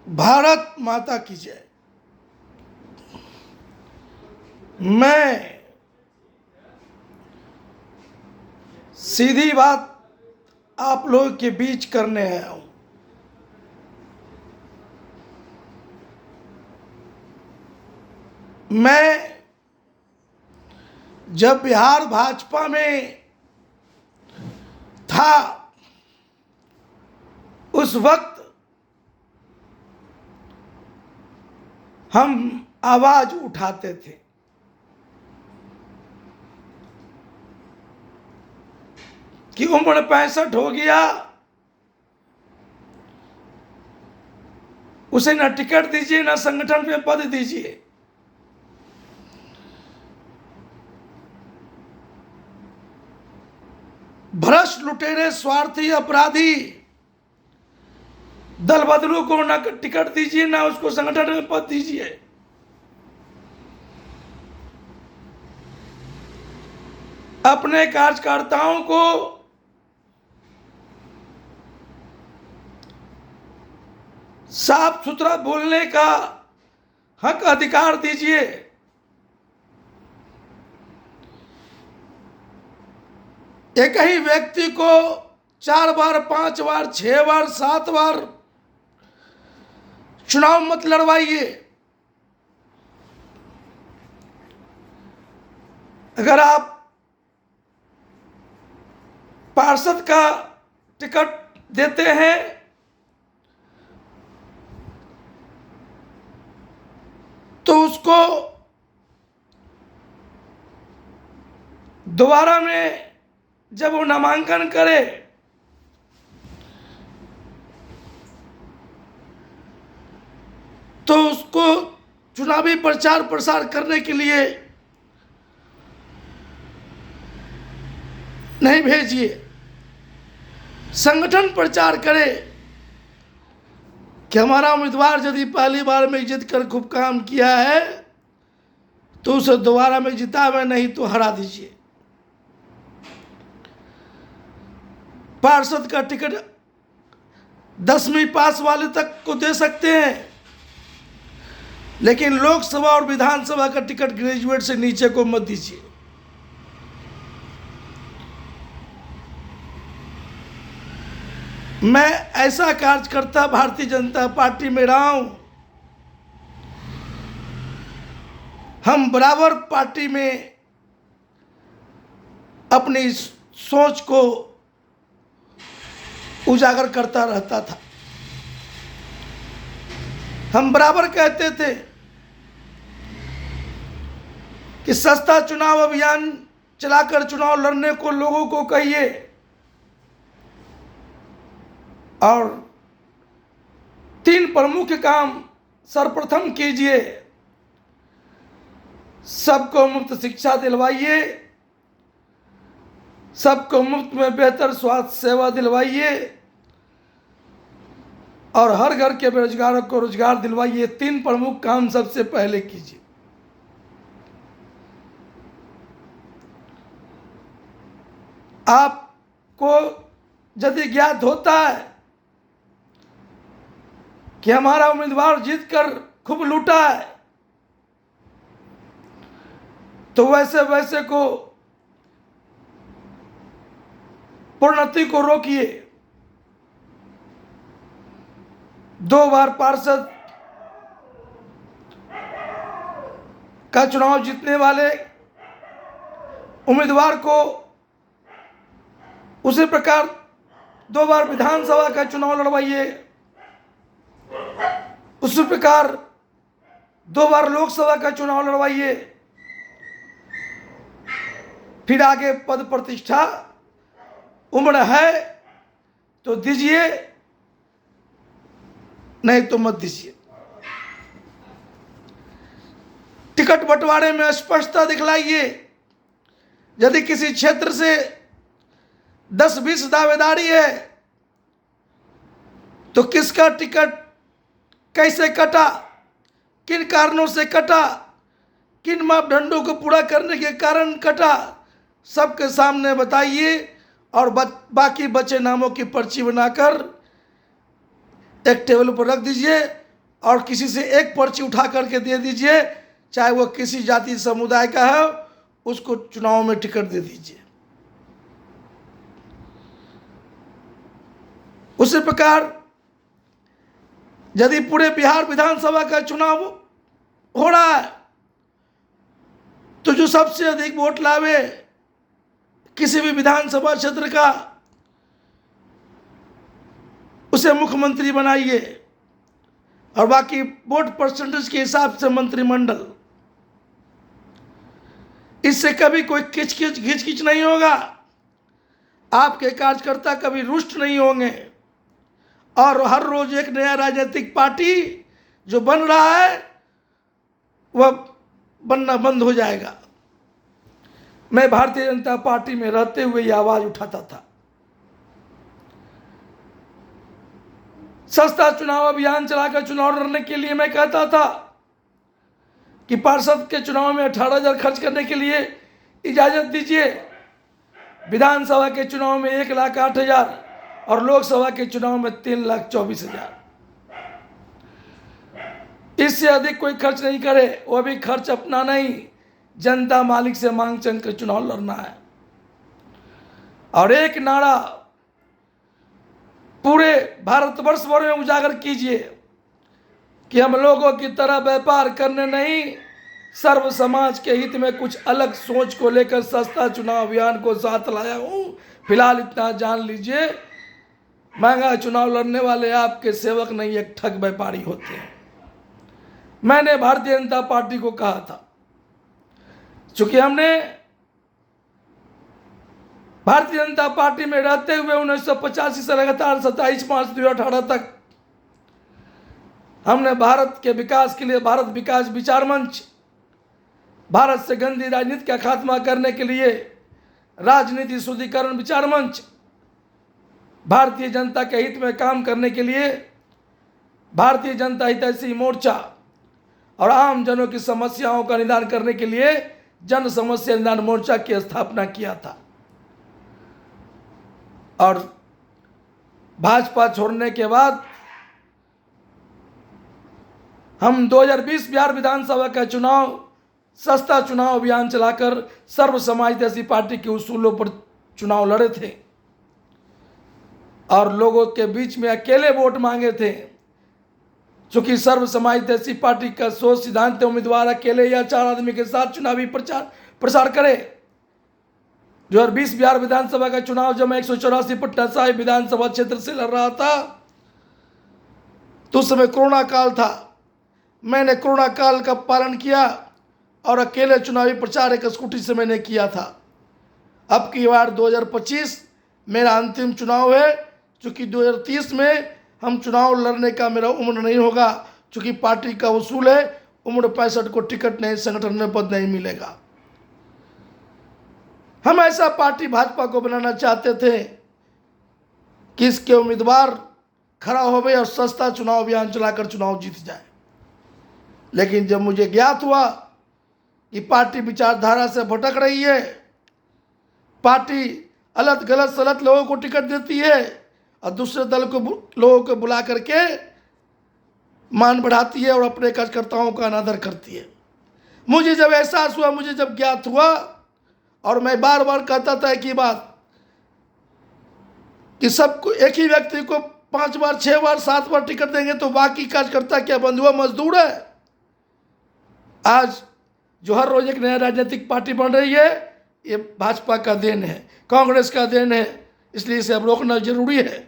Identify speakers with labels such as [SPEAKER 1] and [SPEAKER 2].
[SPEAKER 1] भारत माता की जय। मैं सीधी बात आप लोगों के बीच करने आया हूं। मैं जब बिहार भाजपा में था उस वक्त हम आवाज उठाते थे। कि उम्र 65 हो गया, उसे न टिकट दीजिए न संगठन में पद दीजिए। भ्रष्ट, लुटेरे, स्वार्थी, अपराधी दल बदलू को न टिकट दीजिए न उसको संगठन में पद दीजिए। अपने कार्यकर्ताओं को साफ सुथरा बोलने का हक, अधिकार दीजिए। एक ही व्यक्ति को 4 बार, 5 बार, 6 बार, 7 बार चुनाव मत लड़वाइए। अगर आप पार्षद का टिकट देते हैं तो उसको दोबारा में जब वो नामांकन करे तो उसको चुनावी प्रचार प्रसार करने के लिए नहीं भेजिए। संगठन प्रचार करे कि हमारा उम्मीदवार यदि पहली बार में जीत कर खूब काम किया है तो उसे दोबारा में जितावे, नहीं तो हरा दीजिए। पार्षद का टिकट 10वीं पास वाले तक को दे सकते हैं, लेकिन लोकसभा और विधानसभा का टिकट ग्रेजुएट से नीचे को मत दीजिए। मैं ऐसा कार्यकर्ता भारतीय जनता पार्टी में रहा हूं। हम बराबर पार्टी में अपनी सोच को उजागर करता रहता था। हम बराबर कहते थे कि सस्ता चुनाव अभियान चलाकर चुनाव लड़ने को लोगों को कहिए और 3 प्रमुख काम सर्वप्रथम कीजिए। सबको मुफ्त शिक्षा दिलवाइए, सबको मुफ्त में बेहतर स्वास्थ्य सेवा दिलवाइए और हर घर के बेरोजगारों को रोजगार दिलवाइए। 3 प्रमुख काम सबसे पहले कीजिए। आपको यदि ज्ञात होता है कि हमारा उम्मीदवार जीतकर खूब लूटा है तो वैसे को प्रोन्नति को रोकिए। 2 बार पार्षद का चुनाव जीतने वाले उम्मीदवार को उसी प्रकार 2 बार विधानसभा का चुनाव लड़वाइए। उसी प्रकार 2 बार लोकसभा का चुनाव लड़वाइए। फिर आगे पद प्रतिष्ठा, उम्र है तो दीजिए, नहीं तो मत दीजिए। टिकट बंटवारे में स्पष्टता दिखलाइए। यदि किसी क्षेत्र से 10-20 दावेदारी है तो किसका टिकट कैसे कटा, किन कारणों से कटा, किन मापदंडों को पूरा करने के कारण कटा, सबके सामने बताइए और बाकी बचे नामों की पर्ची बनाकर एक टेबल पर रख दीजिए। और किसी से एक पर्ची उठा करके दे दीजिए, चाहे वो किसी जाति समुदाय का है, उसको चुनाव में टिकट दे दीजिए। उसी प्रकार यदि पूरे बिहार विधानसभा का चुनाव हो रहा है तो जो सबसे अधिक वोट लावे किसी भी विधानसभा क्षेत्र का, उसे मुख्यमंत्री बनाइए और बाकी वोट परसेंटेज के हिसाब से मंत्रिमंडल। इससे कभी कोई घिच नहीं होगा, आपके कार्यकर्ता कभी रुष्ट नहीं होंगे और हर रोज एक नया राजनीतिक पार्टी जो बन रहा है वह बनना बंद हो जाएगा। मैं भारतीय जनता पार्टी में रहते हुए ये आवाज उठाता था। सस्ता चुनाव अभियान चलाकर चुनाव लड़ने के लिए मैं कहता था कि पार्षद के चुनाव में 18,000 खर्च करने के लिए इजाजत दीजिए, विधानसभा के चुनाव में 1,08,000 और लोकसभा के चुनाव में 3,24,000। इससे अधिक कोई खर्च नहीं करे, वो भी खर्च अपना नहीं, जनता मालिक से मांग चंग कर चुनाव लड़ना है। और एक नारा पूरे भारतवर्ष भर में उजागर कीजिए कि हम लोगों की तरह व्यापार करने नहीं, सर्व समाज के हित में कुछ अलग सोच को लेकर सस्ता चुनाव अभियान को साथ लाया हूं। फिलहाल इतना जान लीजिए, महंगा चुनाव लड़ने वाले आपके सेवक नहीं, एक ठग व्यापारी होते हैं। मैंने भारतीय जनता पार्टी को कहा था, चूंकि हमने भारतीय जनता पार्टी में रहते हुए 1985 से लगातार 27 मार्च 2018 तक हमने भारत के विकास के लिए भारत विकास विचार मंच, भारत से गंदी राजनीति का खात्मा करने के लिए राजनीति शुद्धिकरण विचार मंच, भारतीय जनता के हित में काम करने के लिए भारतीय जनता हितैषी मोर्चा और आम जनों की समस्याओं का निदान करने के लिए जन समस्या निदान मोर्चा की स्थापना किया था। और भाजपा छोड़ने के बाद हम 2020 बिहार विधानसभा का चुनाव सस्ता चुनाव अभियान चलाकर सर्व समाज हितैषी पार्टी के उसूलों पर चुनाव लड़े थे और लोगों के बीच में अकेले वोट मांगे थे। चूंकि सर्व समाज हितैषी पार्टी का सोच सिद्धांत उम्मीदवार अकेले या 4 आदमी के साथ चुनावी प्रसार करे। 2020 बिहार विधानसभा का चुनाव जब मैं 184 पटना साहिब विधानसभा क्षेत्र से लड़ रहा था तो उस समय कोरोना काल था। मैंने कोरोना काल का पालन किया और अकेले चुनावी प्रचार एक स्कूटी से मैंने किया था। अब की बार 2025 मेरा अंतिम चुनाव है, चूँकि 2030 में हम चुनाव लड़ने का मेरा उम्र नहीं होगा, चूँकि पार्टी का उसूल है उम्र 65 को टिकट नहीं, संगठन में पद नहीं मिलेगा। हम ऐसा पार्टी भाजपा को बनाना चाहते थे कि इसके उम्मीदवार खड़ा हो गए और सस्ता चुनाव अभियान चलाकर चुनाव जीत जाए। लेकिन जब मुझे ज्ञात हुआ कि पार्टी विचारधारा से भटक रही है, पार्टी अलग गलत सलत लोगों को टिकट देती है और दूसरे दल को लोगों को बुला करके मान बढ़ाती है और अपने कार्यकर्ताओं का अनादर करती है, मुझे जब एहसास हुआ, मुझे जब ज्ञात हुआ, और मैं बार बार कहता था कि बात कि सबको एक ही व्यक्ति को 5 बार 6 बार 7 बार टिकट देंगे तो बाकी कार्यकर्ता क्या बंधुआ मजदूर है। आज जो हर रोज एक नया राजनीतिक पार्टी बन रही है ये भाजपा का देन है, कांग्रेस का देन है, इसलिए इसे अब रोकना जरूरी है।